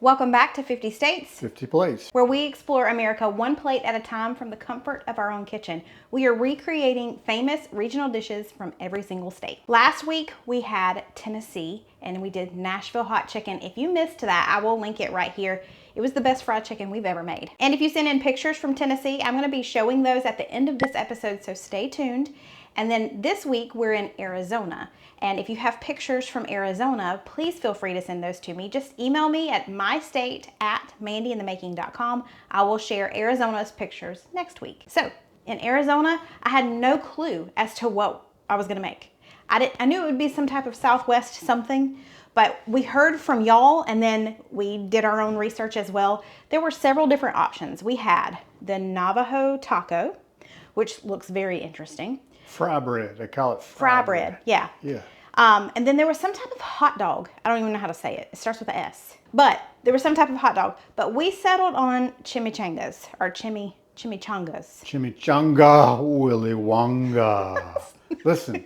Welcome back to 50 States, 50 Plates, where we explore America one plate at a time from the comfort of our own kitchen. We are recreating famous regional dishes from every single state. Last week we had Tennessee and we did Nashville hot chicken. If you missed that, I will link it right here. It was the best fried chicken we've ever made. And if you send in pictures from Tennessee, I'm gonna be showing those at the end of this episode, so stay tuned. And then this week we're in Arizona. And if you have pictures from Arizona, please feel free to send those to me. Just email me at mystate@mandyinthemaking.com. I will share Arizona's pictures next week. So in Arizona, I had no clue as to what I was gonna make. I knew it would be some type of Southwest something, but we heard from y'all and then we did our own research as well. There were several different options. We had the Navajo taco, which looks very interesting. fry bread. They call it Fry bread, yeah. Yeah. And then there was some type of hot dog. I don't even know how to say it. It starts with an S. But there was some type of hot dog. But we settled on chimichangas, or chimichangas. Chimichanga, Willy Wonka. Listen,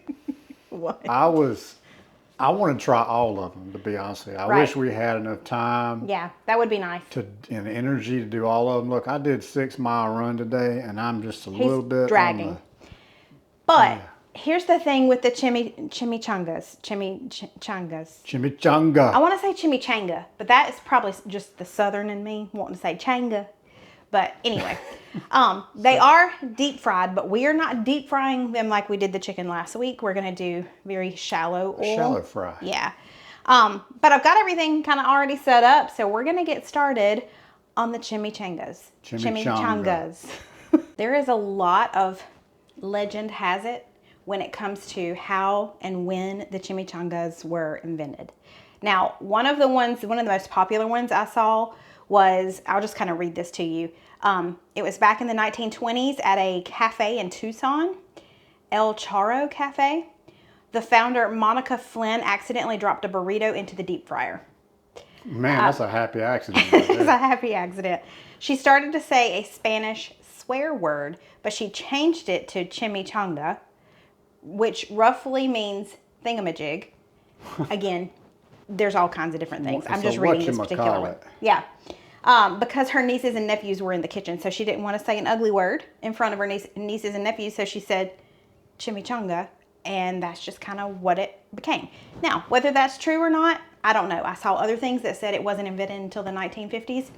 What? I want to try all of them, to be honest with you. I Right. wish we had enough time Yeah, that would be nice. and energy to do all of them. Look, I did 6 mile run today, and I'm just a little bit dragging. But here's the thing with the chimichangas. Chimichanga. I want to say chimichanga, but that is probably just the southern in me wanting to say changa. But anyway, they are deep fried, but we are not deep frying them like we did the chicken last week. We're going to do very shallow oil. Shallow fry. Yeah. But I've got everything kind of already set up, so we're going to get started on the chimichangas. Chimichangas. There is a lot of legend has it when it comes to how and when the chimichangas were invented. Now, one of the most popular ones I saw was, I'll just kind of read this to you. It was back in the 1920s at a cafe in Tucson, El Charro Cafe. The founder, Monica Flynn, accidentally dropped a burrito into the deep fryer. Man, that's a happy accident. Right It's a happy accident. She started to say a Spanish swear word, but she changed it to chimichanga, which roughly means thingamajig. Again, there's all kinds of different things. I'm just reading this particular one. Yeah. Because her nieces and nephews were in the kitchen, so she didn't want to say an ugly word in front of her nieces and nephews, so she said chimichanga, and that's just kind of what it became. Now, whether that's true or not, I don't know. I saw other things that said it wasn't invented until the 1950s.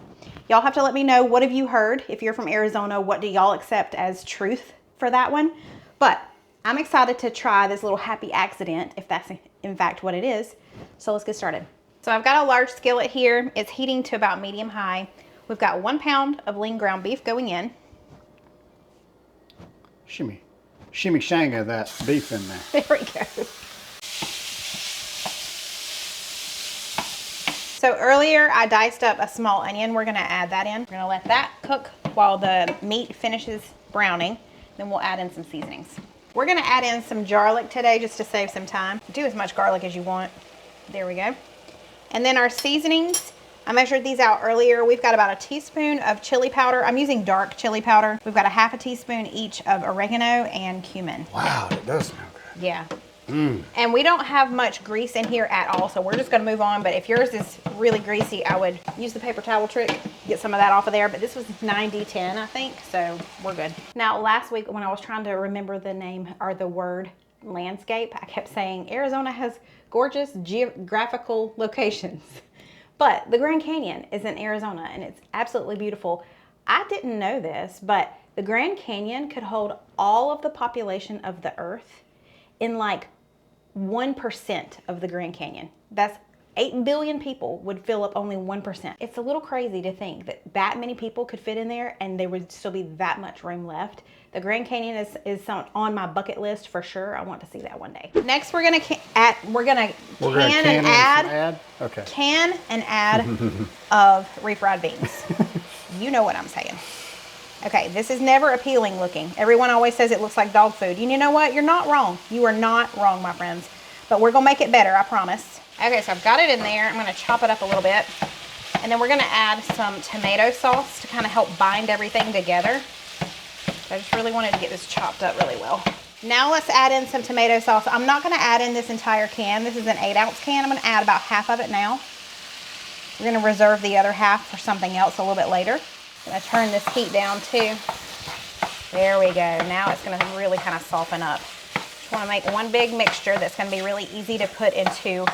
Y'all have to let me know, what have you heard? If you're from Arizona, what do y'all accept as truth for that one? But I'm excited to try this little happy accident, if that's in fact what it is. So let's get started. So I've got a large skillet here. It's heating to about medium high. We've got 1 pound of lean ground beef going in. Chimichanga that beef in there. There we go. So earlier I diced up a small onion. We're gonna add that in. We're gonna let that cook while the meat finishes browning. Then we'll add in some seasonings. We're gonna add in some garlic today just to save some time. Do as much garlic as you want. There we go. And then our seasonings, I measured these out earlier. We've got about a teaspoon of chili powder. I'm using dark chili powder. We've got a half a teaspoon each of oregano and cumin. Wow, it does smell good. Yeah. And we don't have much grease in here at all, so we're just gonna move on. But if yours is really greasy, I would use the paper towel trick, get some of that off of there. But this was 90-10, I think, so we're good. Now, last week when I was trying to remember the name or the word landscape, I kept saying Arizona has gorgeous geographical locations. But the Grand Canyon is in Arizona and it's absolutely beautiful. I didn't know this, but the Grand Canyon could hold all of the population of the earth in like 1% of the Grand Canyon. That's 8 billion people would fill up only 1%. It's a little crazy to think that that many people could fit in there and there would still be that much room left. The Grand Canyon is on my bucket list for sure. I want to see that one day. Next, we're gonna can and add of refried beans. You know what I'm saying. Okay, this is never appealing looking. Everyone always says it looks like dog food. And you know what? You're not wrong. You are not wrong, my friends. But we're gonna make it better, I promise. Okay, so I've got it in there. I'm gonna chop it up a little bit. And then we're gonna add some tomato sauce to kind of help bind everything together. I just really wanted to get this chopped up really well. Now let's add in some tomato sauce. I'm not gonna add in this entire can. This is an 8-ounce can. I'm gonna add about half of it now. We're gonna reserve the other half for something else a little bit later. I'm gonna turn this heat down too. There we go. Now it's gonna really kind of soften up. Just wanna make one big mixture that's gonna be really easy to put into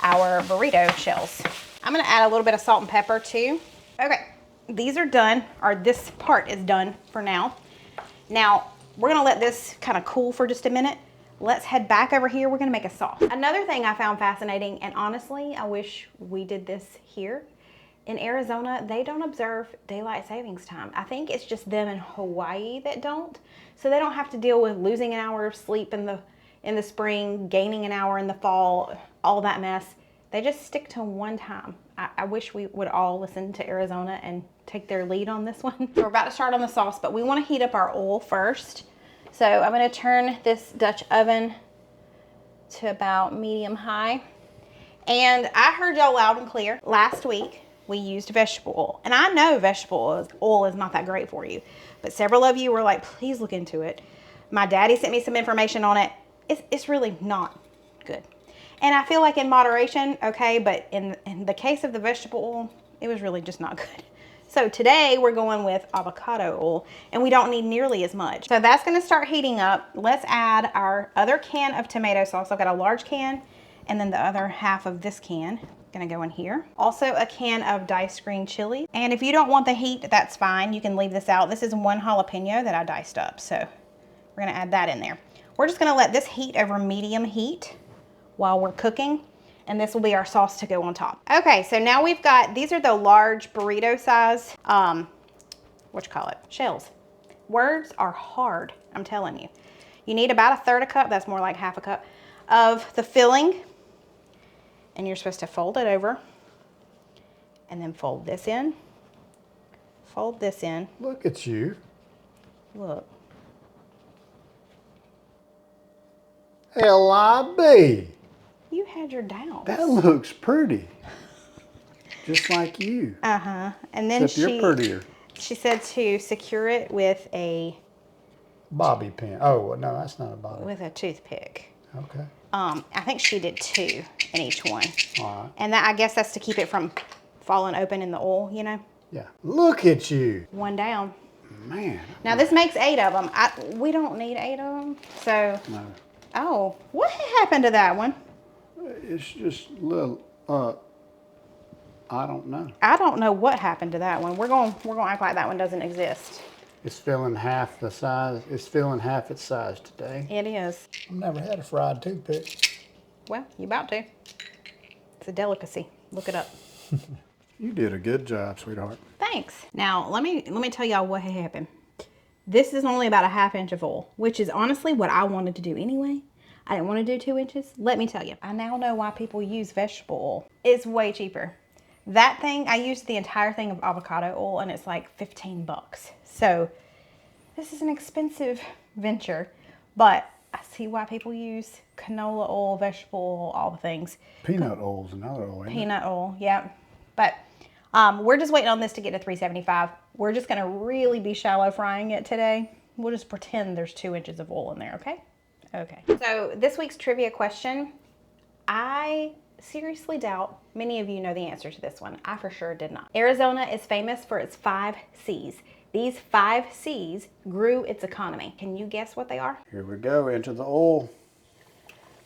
our burrito shells. I'm gonna add a little bit of salt and pepper too. Okay, these are done, or this part is done for now. Now, we're gonna let this kind of cool for just a minute. Let's head back over here. We're gonna make a sauce. Another thing I found fascinating, and honestly, I wish we did this here. In Arizona, they don't observe daylight savings time. I think it's just them in Hawaii that don't. So they don't have to deal with losing an hour of sleep in the spring, gaining an hour in the fall, all that mess. They just stick to one time. I wish we would all listen to Arizona and take their lead on this one. So we're about to start on the sauce, but we wanna heat up our oil first. So I'm gonna turn this Dutch oven to about medium high. And I heard y'all loud and clear. Last week, we used vegetable oil. And I know vegetable oil is not that great for you, but several of you were like, please look into it. My daddy sent me some information on it. It's really not good. And I feel like in moderation, okay, but in the case of the vegetable oil, it was really just not good. So today we're going with avocado oil, and we don't need nearly as much. So that's gonna start heating up. Let's add our other can of tomato sauce. I've got a large can, and then the other half of this can gonna go in here. Also a can of diced green chili. And if you don't want the heat, that's fine. You can leave this out. This is one jalapeno that I diced up, so we're gonna add that in there. We're just gonna let this heat over medium heat while we're cooking. And this will be our sauce to go on top. Okay, so now we've got, these are the large burrito size, shells. Words are hard, I'm telling you. You need about a third a cup, that's more like half a cup, of the filling. And you're supposed to fold it over. And then fold this in. Fold this in. Look at you. Look. L-I-B. You had your doubts. That looks pretty. Just like you. Uh-huh. And then Except you're prettier. She said to secure it with a bobby pin. Oh, no, that's not a bobby. With a toothpick. Okay. I think she did 2 in each one. All right. And that, I guess that's to keep it from falling open in the oil, you know? Yeah. Look at you. One down. Man. Now this makes 8 of them. We don't need 8 of them, so. No. Oh, what happened to that one? It's just little, I don't know. I don't know what happened to that one. We're going to act like that one doesn't exist. It's filling half the size. It's filling half its size today. It is. I've never had a fried toothpick. Well, you about to. It's a delicacy. Look it up. You did a good job, sweetheart. Thanks. Now, let me tell y'all what happened. This is only about a 1/2 inch of oil, which is honestly what I wanted to do anyway. I didn't want to do 2 inches. Let me tell you, I now know why people use vegetable oil. It's way cheaper. That thing, I used the entire thing of avocado oil, and it's like 15 bucks. So this is an expensive venture, but I see why people use canola oil, vegetable oil, all the things. Peanut oil's another oil, isn't it? Peanut oil, yeah. But we're just waiting on this to get to 375. We're just gonna really be shallow frying it today. We'll just pretend there's 2 inches of oil in there, okay? Okay. So this week's trivia question, I seriously doubt many of you know the answer to this one. I for sure did not. Arizona is famous for its 5 C's. These 5 C's grew its economy. Can you guess what they are? Here we go, into the oil.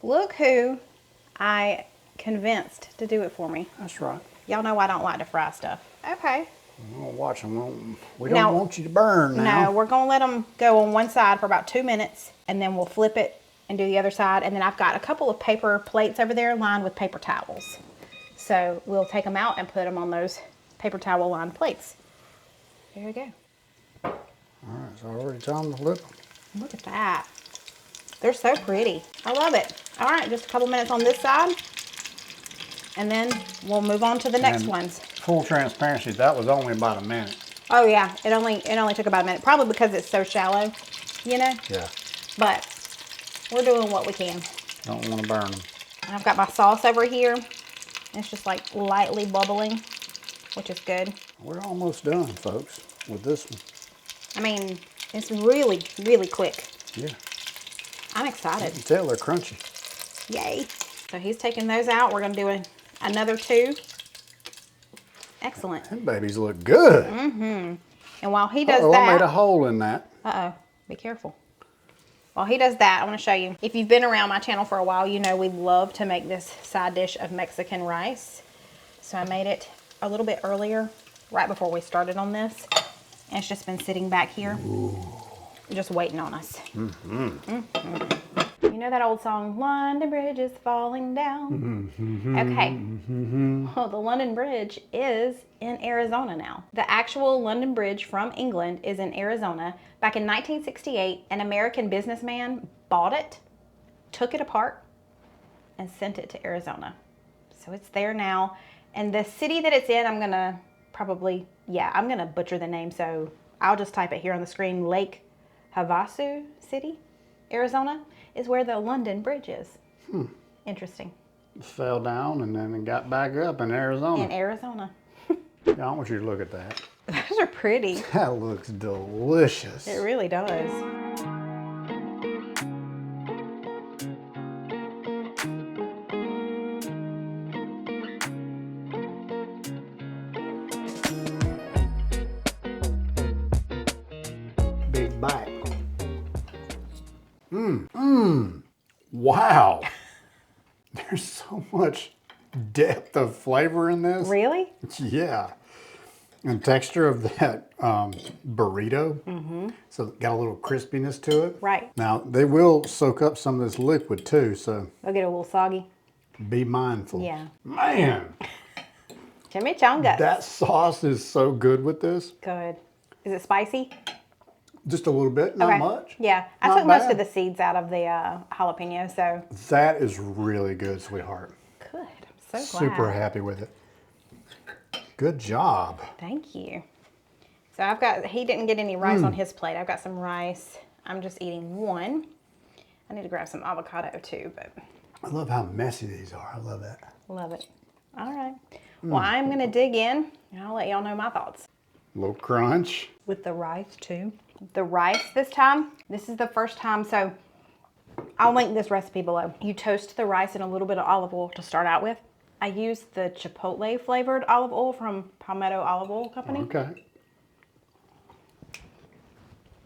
Look who I convinced to do it for me. That's right. Y'all know I don't like to fry stuff. Okay. We'll watch them. We don't want you to burn now. No, we're going to let them go on one side for about 2 minutes, and then we'll flip it and do the other side. And then I've got a couple of paper plates over there lined with paper towels. So we'll take them out and put them on those paper towel lined plates. There we go. All right, it's already time to flip them. Look at that. They're so pretty. I love it. All right, just a couple minutes on this side, and then we'll move on to the next ones. Full transparency, that was only about a minute. Oh yeah, it only took about a minute, probably because it's so shallow, you know? Yeah. But we're doing what we can. Don't want to burn them. And I've got my sauce over here. It's just like lightly bubbling, which is good. We're almost done, folks, with this one. I mean, it's really, really quick. Yeah. I'm You excited. can tell they're crunchy. Yay. So he's taking those out. We're going to do another 2. Excellent. Them babies look good. And while he does I made a that, hole in that. be careful. While he does that, I want to show you. If you've been around my channel for a while, you know we love to make this side dish of Mexican rice. So I made it a little bit earlier, right before we started on this. And it's just been sitting back here, just waiting on us. You know that old song, London Bridge is falling down? Okay. Well, the London Bridge is in Arizona now. The actual London Bridge from England is in Arizona. Back in 1968, an American businessman bought it, took it apart, and sent it to Arizona. So it's there now. And the city that it's in, I'm gonna butcher the name, so I'll just type it here on the screen. Lake Havasu City, Arizona, is where the London Bridge is. Interesting. Fell down and then it got back up in Arizona. In Arizona. Yeah, I want you to look at that. Those are pretty. That looks delicious. It really does. Big bite. Wow. There's so much depth of flavor in this. Really? Yeah. And texture of that burrito. So it got a little crispiness to it. Right. Now, they will soak up some of this liquid too, so They'll get a little soggy. be mindful. Yeah. Man, Chimichangas. that sauce is so good with this. Good. Is it spicy? Just a little bit, not much. Yeah. I Not took most bad. of the seeds out of the jalapeno, so That is really good, sweetheart. good. I'm so glad. Super happy with it. Good job. Thank you. So he didn't get any rice on his plate. I've got some rice. I'm just eating one. I need to grab some avocado too, but I love how messy these are. I love that. love it. All right. Well, I'm going to dig in and I'll let y'all know my thoughts. A little crunch. With the rice too. The rice this time, this is the first time, so I'll link this recipe below. You toast the rice in a little bit of olive oil to start out with. I used the chipotle flavored olive oil from Palmetto Olive Oil Company. Okay.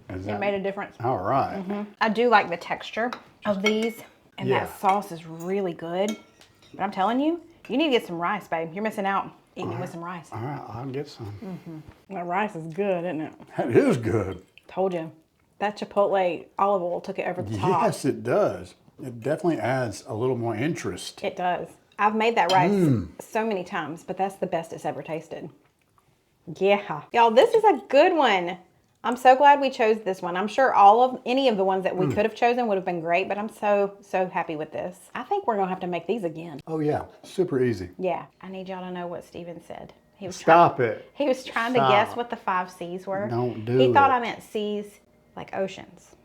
It made a difference. All right. I do like the texture of these, and Yeah. that sauce is really good. But I'm telling you, you need to get some rice, babe. You're missing out eating it with some rice. All right, I'll get some. That rice is good, isn't it? That is good. Told you. That chipotle olive oil took it over the top. Yes, it does. It definitely adds a little more interest. It does. I've made that rice so many times, but that's the best it's ever tasted. Yeah. Y'all, this is a good one. I'm so glad we chose this one. I'm sure any of the ones that we could have chosen would have been great, but I'm so happy with this. I think we're going to have to make these again. Oh yeah, super easy. Yeah. I need y'all to know what Steven said. He was Stop it. He was trying to guess what the 5 C's were. Don't do He thought it. I meant C's like oceans.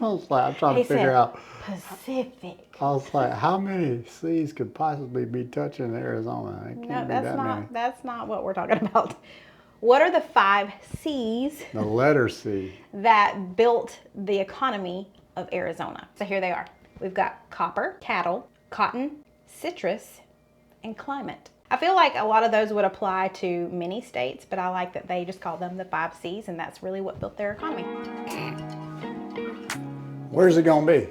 I'm trying He to figure said out. Pacific. I was like, how many seas could possibly be touching Arizona? It can't No, be that's that many. that's not what we're talking about. What are the 5 C's The letter C. that built the economy of Arizona? So here they are. We've got copper, cattle, cotton, citrus, and climate. I feel like a lot of those would apply to many states, but I like that they just call them the 5 C's, and that's really what built their economy. Where's it gonna be?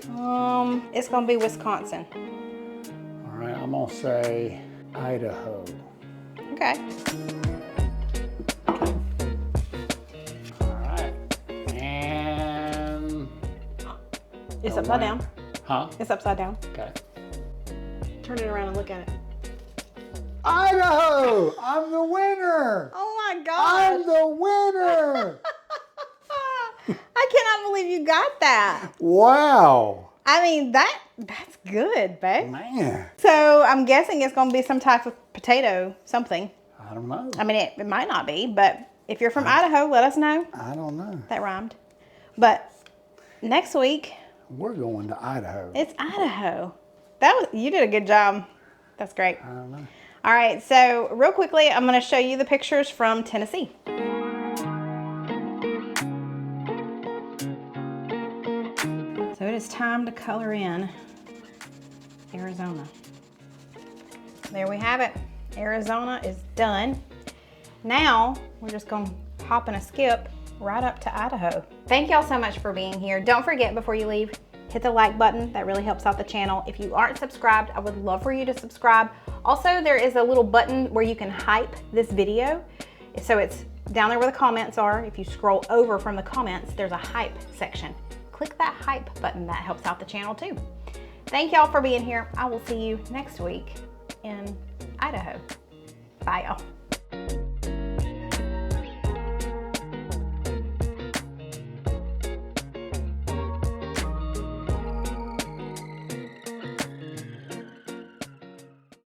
It's gonna be Wisconsin. All right, I'm gonna say Idaho. Okay. All right, and It's upside down. huh? It's upside down. Okay. Turn it around and look at it. Idaho! I'm the winner! Oh my I'm gosh! the winner! I cannot believe you got that. Wow! I mean, that's good, babe. Man, So I'm guessing it's going to be some type of potato something. I don't know. I mean, it might not be, but if you're from Idaho, let us know. I don't know. That rhymed. But next week, We're going to Idaho. it's Idaho. You did a good job. That's great. I don't know. All right, so real quickly, I'm going to show you the pictures from Tennessee. So it is time to color in Arizona. There we have it. Arizona is done. now we're just gonna hop and a skip right up to Idaho. Thank y'all so much for being here. Don't forget before you leave, hit the like button. That really helps out the channel. If you aren't subscribed, I would love for you to subscribe. Also, there is a little button where you can hype this video. So it's down there where the comments are. If you scroll over from the comments, there's a hype section. Click that hype button. That helps out the channel too. Thank y'all for being here. I will see you next week in Idaho. Bye y'all.